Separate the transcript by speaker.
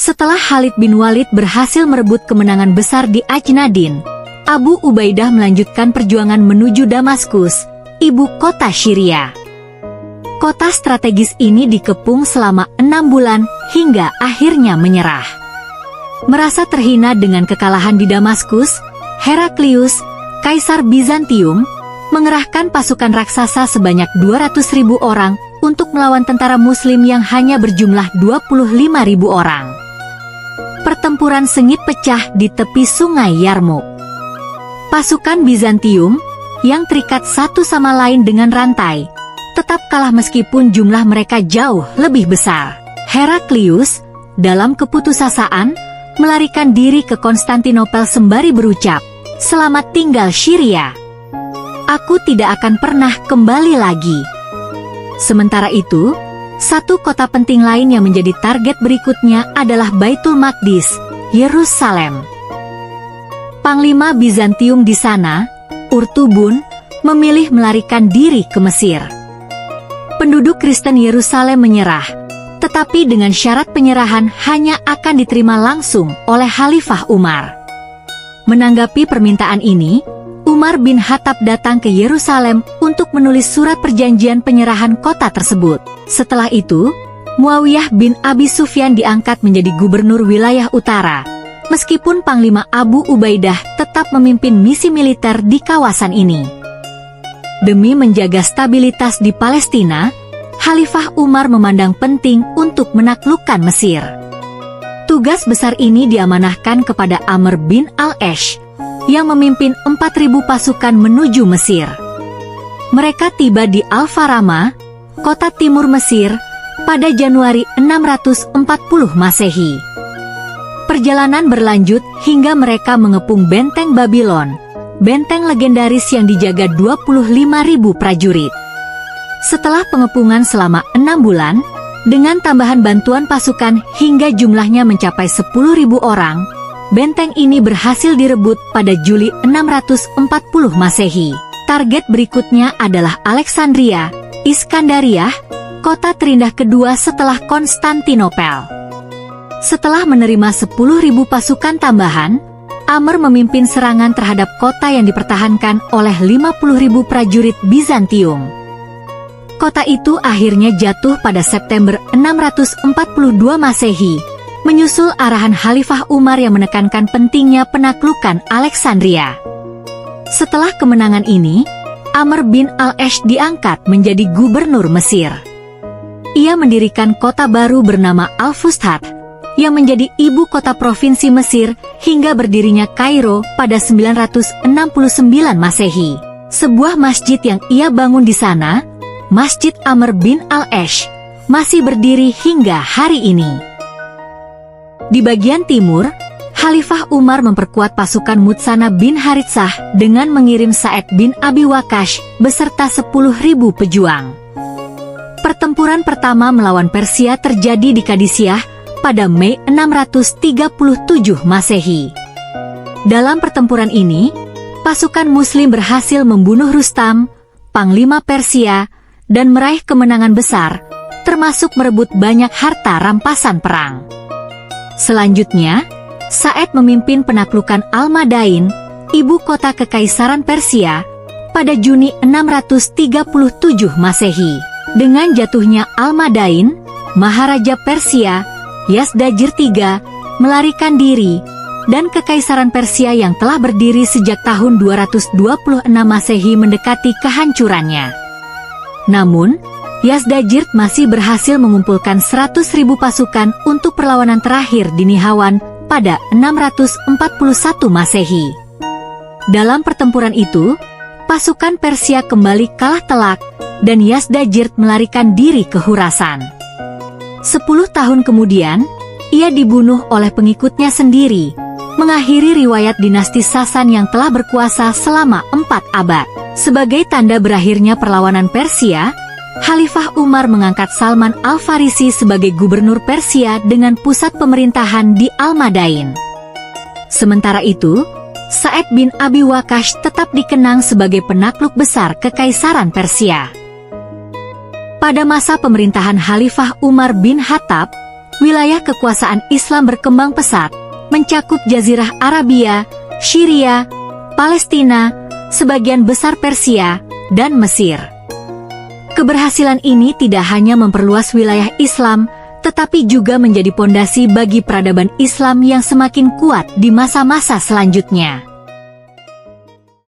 Speaker 1: Setelah Khalid bin Walid berhasil merebut kemenangan besar di Ajnadin, Abu Ubaidah melanjutkan perjuangan menuju Damaskus, ibu kota Syria. Kota strategis ini dikepung selama 6 bulan hingga akhirnya menyerah. Merasa terhina dengan kekalahan di Damaskus, Heraklius, Kaisar Bizantium, mengerahkan pasukan raksasa sebanyak 200.000 orang untuk melawan tentara Muslim yang hanya berjumlah 25.000 orang. Pertempuran sengit pecah di tepi sungai Yarmouk. Pasukan Bizantium, yang terikat satu sama lain dengan rantai, tetap kalah meskipun jumlah mereka jauh lebih besar. Heraklius, dalam keputusasaan, melarikan diri ke Konstantinopel sembari berucap, "Selamat tinggal Syria. Aku tidak akan pernah kembali lagi." Sementara itu, satu kota penting lain yang menjadi target berikutnya adalah Baitul Maqdis, Yerusalem. Panglima Bizantium di sana, Urtubun, memilih melarikan diri ke Mesir. Penduduk Kristen Yerusalem menyerah, tetapi dengan syarat penyerahan hanya akan diterima langsung oleh Khalifah Umar. Menanggapi permintaan ini, Umar bin Khattab datang ke Yerusalem untuk menulis surat perjanjian penyerahan kota tersebut. Setelah itu, Muawiyah bin Abi Sufyan diangkat menjadi gubernur wilayah utara, meskipun Panglima Abu Ubaidah tetap memimpin misi militer di kawasan ini. Demi menjaga stabilitas di Palestina, Khalifah Umar memandang penting untuk menaklukkan Mesir. Tugas besar ini diamanahkan kepada Amr bin al-Ash, yang memimpin 4.000 pasukan menuju Mesir. Mereka tiba di Al-Farama, kota timur Mesir, pada Januari 640 Masehi. Perjalanan berlanjut hingga mereka mengepung benteng Babylon, benteng legendaris yang dijaga 25.000 prajurit. Setelah pengepungan selama 6 bulan, dengan tambahan bantuan pasukan hingga jumlahnya mencapai 10.000 orang, benteng ini berhasil direbut pada Juli 640 Masehi. Target berikutnya adalah Alexandria, Iskandariah, kota terindah kedua setelah Konstantinopel. Setelah menerima 10.000 pasukan tambahan, Amr memimpin serangan terhadap kota yang dipertahankan oleh 50.000 prajurit Bizantium. Kota itu akhirnya jatuh pada September 642 Masehi, menyusul arahan Khalifah Umar yang menekankan pentingnya penaklukan Alexandria. Setelah kemenangan ini, Amr bin al-Ash diangkat menjadi gubernur Mesir. Ia mendirikan kota baru bernama Al-Fustat, yang menjadi ibu kota provinsi Mesir hingga berdirinya Kairo pada 969 Masehi. Sebuah masjid yang ia bangun di sana, Masjid Amr bin al-Ash, masih berdiri hingga hari ini. Di bagian timur, Khalifah Umar memperkuat pasukan Mutsana bin Haritsah dengan mengirim Sa'ad bin Abi Waqqas beserta 10.000 pejuang. Pertempuran pertama melawan Persia terjadi di Qadisiyah pada Mei 637 Masehi. Dalam pertempuran ini, pasukan Muslim berhasil membunuh Rustam, Panglima Persia, dan meraih kemenangan besar, termasuk merebut banyak harta rampasan perang. Selanjutnya, Sa'ad memimpin penaklukan Al-Madain, ibu kota Kekaisaran Persia, pada Juni 637 Masehi. Dengan jatuhnya Al-Madain, Maharaja Persia, Yazdajir III, melarikan diri, dan Kekaisaran Persia yang telah berdiri sejak tahun 226 Masehi mendekati kehancurannya. Namun, Yazdajir masih berhasil mengumpulkan 100.000 pasukan untuk perlawanan terakhir di Nihawan pada 641 Masehi. Dalam pertempuran itu, pasukan Persia kembali kalah telak dan Yazdajir melarikan diri ke Khurasan. 10 tahun kemudian, ia dibunuh oleh pengikutnya sendiri, mengakhiri riwayat dinasti Sasan yang telah berkuasa selama 4 abad. Sebagai tanda berakhirnya perlawanan Persia, Khalifah Umar mengangkat Salman Al-Farisi sebagai gubernur Persia dengan pusat pemerintahan di Al-Madain. Sementara itu, Sa'ad bin Abi Waqqas tetap dikenang sebagai penakluk besar Kekaisaran Persia. Pada masa pemerintahan Khalifah Umar bin Khattab, wilayah kekuasaan Islam berkembang pesat, mencakup Jazirah Arabia, Syria, Palestina, sebagian besar Persia, dan Mesir. Keberhasilan ini tidak hanya memperluas wilayah Islam, tetapi juga menjadi pondasi bagi peradaban Islam yang semakin kuat di masa-masa selanjutnya.